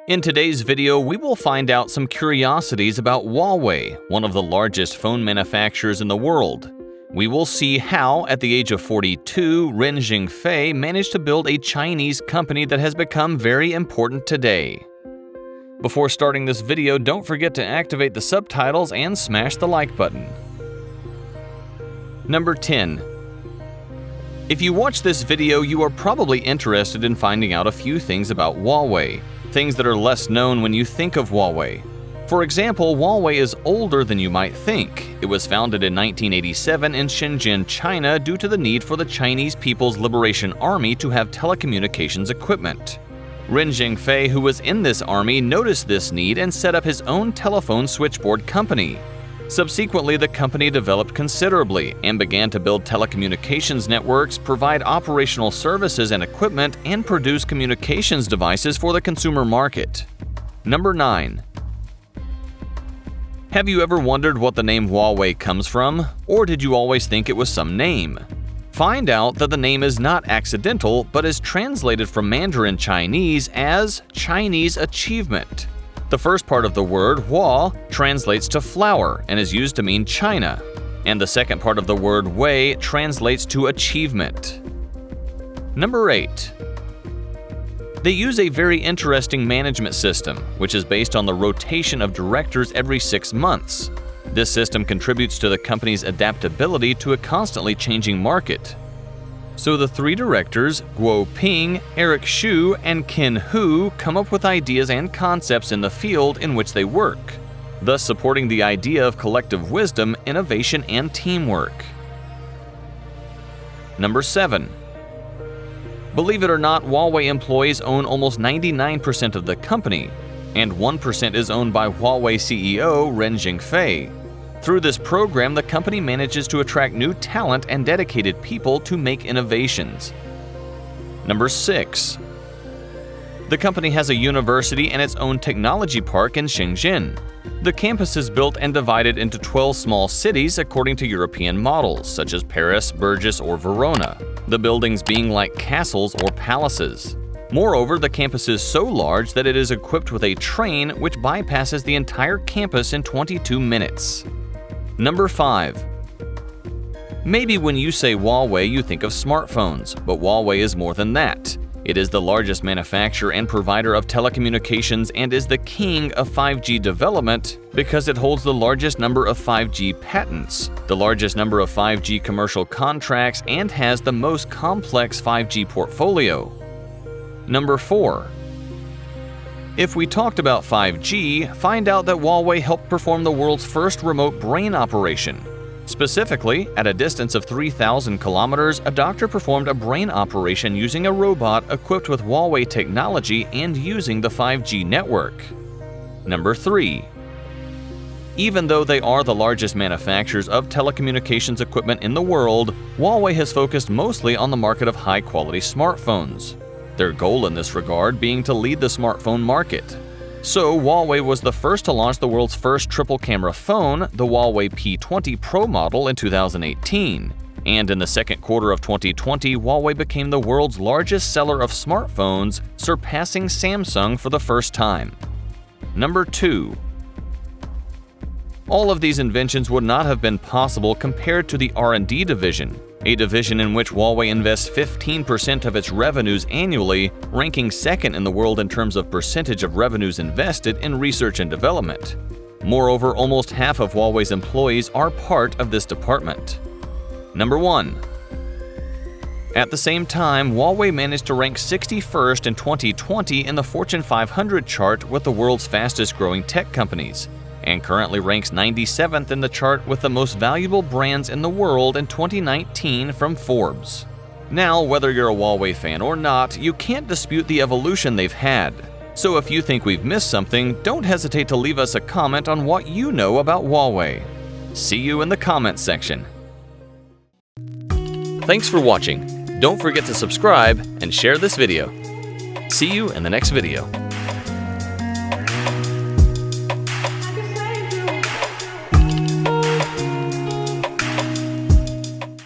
In today's video, we will find out some curiosities about Huawei, one of the largest phone manufacturers in the world. We will see how, at the age of 42, Ren Zhengfei managed to build a Chinese company that has become very important today. Before starting this video, don't forget to activate the subtitles and smash the like button. Number 10. If you watch this video, you are probably interested in finding out a few things about Huawei, things that are less known when you think of Huawei. For example, Huawei is older than you might think. It was founded in 1987 in Shenzhen, China due to the need for the Chinese People's Liberation Army to have telecommunications equipment. Ren Zhengfei, who was in this army, noticed this need and set up his own telephone switchboard company. Subsequently, the company developed considerably and began to build telecommunications networks, provide operational services and equipment, and produce communications devices for the consumer market. Number 9. Have you ever wondered what the name Huawei comes from? Or did you always think it was some name? Find out that the name is not accidental, but is translated from Mandarin Chinese as Chinese achievement. The first part of the word Hua translates to flower and is used to mean China, and the second part of the word Wei translates to achievement. Number 8. They use a very interesting management system, which is based on the rotation of directors every 6 months. This system contributes to the company's adaptability to a constantly changing market. So the 3 directors, Guo Ping, Eric Xu, and Ken Hu, come up with ideas and concepts in the field in which they work, thus supporting the idea of collective wisdom, innovation, and teamwork. Number 7. Believe it or not, Huawei employees own almost 99% of the company, and 1% is owned by Huawei CEO Ren Zhengfei. Through this program, the company manages to attract new talent and dedicated people to make innovations. Number 6. The company has a university and its own technology park in Shenzhen. The campus is built and divided into 12 small cities according to European models, such as Paris, Burgos, or Verona, the buildings being like castles or palaces. Moreover, the campus is so large that it is equipped with a train which bypasses the entire campus in 22 minutes. Number 5. Maybe when you say Huawei, you think of smartphones, but Huawei is more than that. It is the largest manufacturer and provider of telecommunications and is the king of 5G development because it holds the largest number of 5G patents, the largest number of 5G commercial contracts, and has the most complex 5G portfolio. Number 4. If we talked about 5G, find out that Huawei helped perform the world's first remote brain operation. Specifically, at a distance of 3,000 kilometers, a doctor performed a brain operation using a robot equipped with Huawei technology and using the 5G network. Number 3. Even though they are the largest manufacturers of telecommunications equipment in the world, Huawei has focused mostly on the market of high-quality smartphones. Their goal in this regard being to lead the smartphone market. So, Huawei was the first to launch the world's first triple-camera phone, the Huawei P20 Pro model, in 2018. And in the second quarter of 2020, Huawei became the world's largest seller of smartphones, surpassing Samsung for the first time. Number 2. All of these inventions would not have been possible compared to the R&D division, a division in which Huawei invests 15% of its revenues annually, ranking second in the world in terms of percentage of revenues invested in research and development. Moreover, almost half of Huawei's employees are part of this department. Number 1. At the same time, Huawei managed to rank 61st in 2020 in the Fortune 500 chart with the world's fastest-growing tech companies, and currently ranks 97th in the chart with the most valuable brands in the world in 2019 from Forbes. Now, whether you're a Huawei fan or not, you can't dispute the evolution they've had. So if you think we've missed something, don't hesitate to leave us a comment on what you know about Huawei. See you in the comments section. Thanks for watching. Don't forget to subscribe and share this video. See you in the next video.